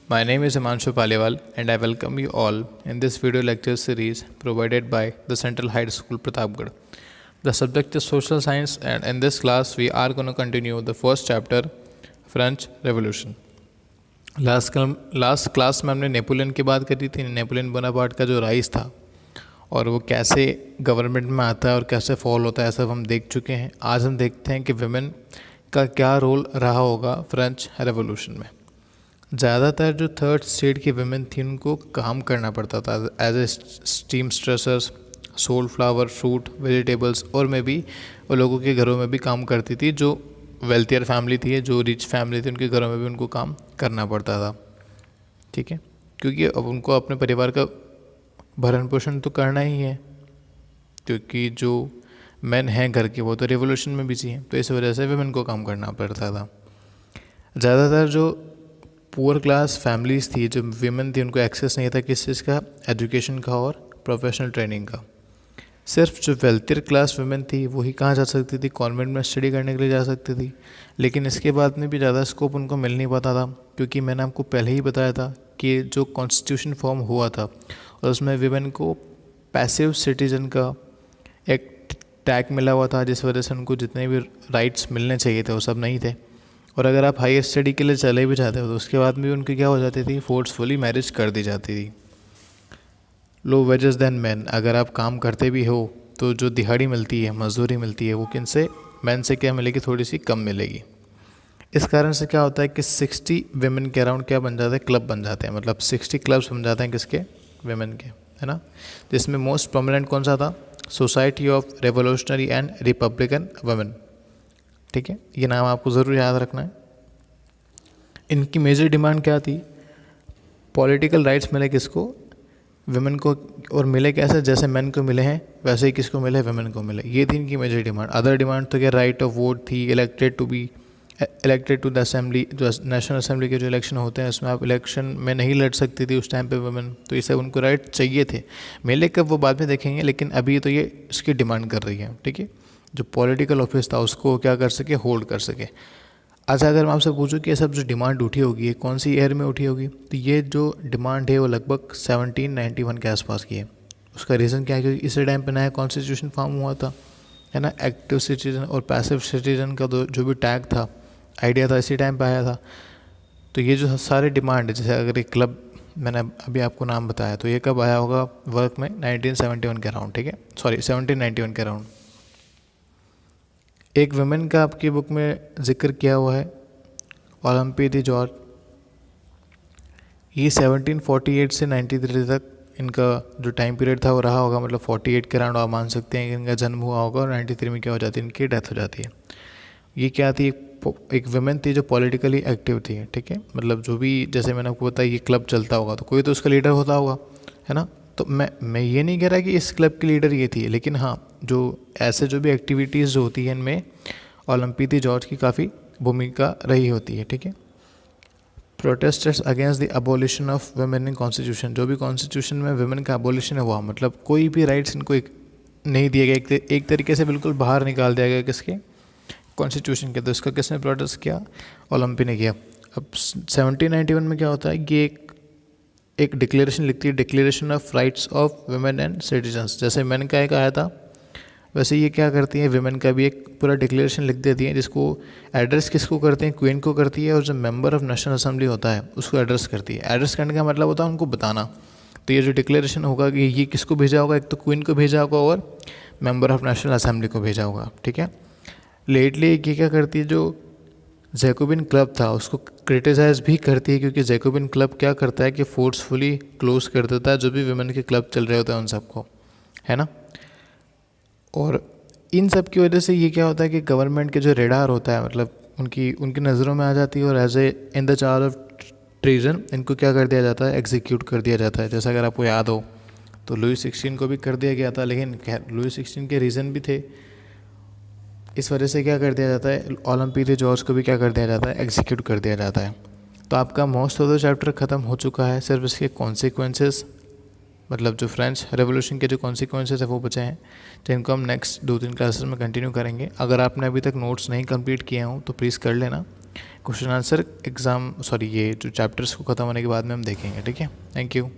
My name is Himanshu Paliwal and I welcome you all in this video lecture series provided by the Central High School Pratapgarh. The subject is social science and in this class we are going to continue the first chapter French Revolution. Last class में हमने Napoleon की बात करी थी, Napoleon Bonaparte का जो rise था और वो कैसे गवर्नमेंट में आता है और कैसे फॉल होता है, सब हम देख चुके हैं. आज हम देखते हैं कि विमेन का क्या रोल रहा होगा फ्रेंच रेवोल्यूशन में. ज़्यादातर जो थर्ड स्टेट की विमेन थी उनको काम करना पड़ता था as a steam stressors, soul flower, fruit, vegetables और में भी वो लोगों के घरों में भी काम करती थी. जो वेल्थियर फैमिली थी, जो रिच फैमिली थी, उनके घरों में भी उनको काम करना पड़ता था. ठीक है, क्योंकि अब उनको अपने परिवार का भरण पोषण तो करना ही है, क्योंकि जो मेन हैं घर के वो तो रेवोल्यूशन में बिजी हैं, तो इस वजह से विमेन को काम करना पड़ता था. ज़्यादातर जो पुअर क्लास फैमिलीज़ थी, जो विमेन थी, उनको एक्सेस नहीं था किस चीज़ का, एजुकेशन का और प्रोफेशनल ट्रेनिंग का. सिर्फ जो वेल्थियर क्लास विमेन थी वही कहाँ जा सकती थी, कॉन्वेंट में स्टडी करने के लिए जा सकती थी. लेकिन इसके बाद में भी ज़्यादा स्कोप उनको मिल नहीं पाता था, क्योंकि मैंने आपको पहले ही बताया था कि जो कॉन्स्टिट्यूशन फॉर्म हुआ था और उसमें विमेन को पैसिव सिटीजन का एक टैग मिला हुआ था, जिस वजह से उनको जितने भी राइट्स मिलने चाहिए थे वो सब नहीं थे. और अगर आप हायर स्टडी के लिए चले भी जाते हो तो उसके बाद भी उनकी क्या हो जाती थी, फोर्सफुली मैरिज कर दी जाती थी. लो वेजेस देन मैन, अगर आप काम करते भी हो तो जो दिहाड़ी मिलती है, मजदूरी मिलती है, वो किन से, मैन से क्या मिलेगी, थोड़ी सी कम मिलेगी. इस कारण से क्या होता है कि 60 वेमेन के अराउंड क्या बन जाते हैं, क्लब बन जाते हैं. मतलब 60 क्लब्स बन जाते हैं किसके, वेमेन के, है ना. जिसमें मोस्ट प्रोमिनेंट कौन सा था, society of revolutionary and Republican women. ठीक है, ये नाम आपको ज़रूर याद रखना है. इनकी मेजर डिमांड क्या थी, पॉलिटिकल राइट्स मिले किसको, वुमेन को, और मिले कैसे, जैसे मेन को मिले हैं वैसे ही किसको मिले, वुमेन को मिले. ये थी इनकी मेजर डिमांड. अदर डिमांड तो क्या, राइट ऑफ वोट थी, इलेक्टेड टू द असेंबली. जो नेशनल असेंबली के जो इलेक्शन होते हैं उसमें आप इलेक्शन में नहीं लड़ सकती थी उस टाइम पे वुमेन, तो ये सब उनको राइट चाहिए थे. मिले कब वो बाद में देखेंगे, लेकिन अभी तो ये इसकी डिमांड कर रही है. ठीक है, जो पॉलिटिकल ऑफिस था उसको क्या कर सके, होल्ड कर सके. अच्छा, अगर मैं आपसे पूछूं कि ये सब जो डिमांड उठी होगी ये कौन सी ईयर में उठी होगी, तो ये जो डिमांड है वो लगभग 1791 के आसपास की है. उसका रीज़न क्या है, क्योंकि इसी टाइम पे नया कॉन्स्टिट्यूशन फॉर्म हुआ था, है ना. एक्टिव सिटीजन और पैसिव सिटीजन का जो भी टैग था, आइडिया था, इसी टाइम पे आया था. तो ये जो सारे डिमांड है, जैसे अगर एक क्लब मैंने अभी आपको नाम बताया, तो ये कब आया होगा वर्क में, 1971 के अराउंड. ठीक है, सॉरी 1791 के अराउंड. एक वुमेन का आपकी बुक में जिक्र किया हुआ है, ओलंपी दी जॉर्ज. ये 1748 से 93 तक इनका जो टाइम पीरियड था वो रहा होगा. मतलब 48 के अराउंड आप मान सकते हैं कि इनका जन्म हुआ होगा और 93 में क्या हो जाती है, इनकी डेथ हो जाती है. ये क्या थी, एक वुमेन थी जो पॉलिटिकली एक्टिव थी. ठीक है, मतलब जो भी, जैसे मैंने आपको बताया, ये क्लब चलता होगा तो कोई तो उसका लीडर होता होगा, है ना. तो मैं ये नहीं कह रहा कि इस क्लब की लीडर ये थी, लेकिन हाँ, जो ऐसे जो भी एक्टिविटीज़ जो होती हैं इनमें ओलंपी दी जॉर्ज की काफ़ी भूमिका रही होती है. ठीक है, protesters against the abolition of women in constitution. जो भी कॉन्स्टिट्यूशन में वुमेन का अबॉलिशन हुआ, मतलब कोई भी राइट्स इनको नहीं दिए गए, एक तरीके से बिल्कुल बाहर निकाल दिया गया किसके, कॉन्स्टिट्यूशन के. तो इसका किसने प्रोटेस्ट किया, ओलंपी ने किया. अब 1791 में क्या होता है कि एक डिक्लेरेशन लिखती है, declaration of rights of women and citizens. जैसे मैन का एक आया था, वैसे ये क्या करती हैं, विमेन का भी एक पूरा डिक्लेरेशन लिख देती हैं, जिसको एड्रेस किसको करते हैं, क्वीन को करती है, और जो मेंबर ऑफ नेशनल असेंबली होता है उसको एड्रेस करती है. एड्रेस करने का मतलब होता है उनको बताना. तो ये जो डिक्लेरेशन होगा कि ये किसको भेजा होगा, एक तो क्वीन को भेजा होगा और मेंबर ऑफ नेशनल असेंबली को भेजा होगा. ठीक है, लेटली ये क्या करती है, जो जैकोबिन क्लब था उसको क्रिटिसाइज़ भी करती है, क्योंकि जैकोबिन क्लब क्या करता है कि फोर्सफुली क्लोज कर देता है जो भी वुमेन के क्लब चल रहे होते हैं उन सबको, है ना. और इन सब की वजह से ये क्या होता है कि गवर्नमेंट के जो रेडार होता है, मतलब उनकी नज़रों में आ जाती है, और as a in the charge of treason इनको क्या कर दिया जाता है, एग्जीक्यूट कर दिया जाता है. जैसा अगर आपको याद हो तो लुई 16 को भी कर दिया गया था, लेकिन लुई 16 के रीज़न भी थे. इस वजह से क्या कर दिया जाता है, ओलंपी दी जॉर्ज को भी क्या कर दिया जाता है, एग्जीक्यूट कर दिया जाता है. तो आपका मोस्ट ऑफ द चैप्टर ख़त्म हो चुका है, सिर्फ इसके कॉन्सिक्वेंसेस, मतलब जो फ्रेंच रेवोल्यूशन के जो कॉन्सिक्वेंसेस है वो बचे हैं, जिनको हम नेक्स्ट 2-3 क्लासेस में कंटिन्यू करेंगे. अगर आपने अभी तक नोट्स नहीं कंप्लीट किए हों तो प्लीज़ कर लेना. क्वेश्चन आंसर एग्ज़ाम, सॉरी ये जो चैप्टर्स को ख़त्म होने के बाद में हम देखेंगे, ठीक है। Thank you.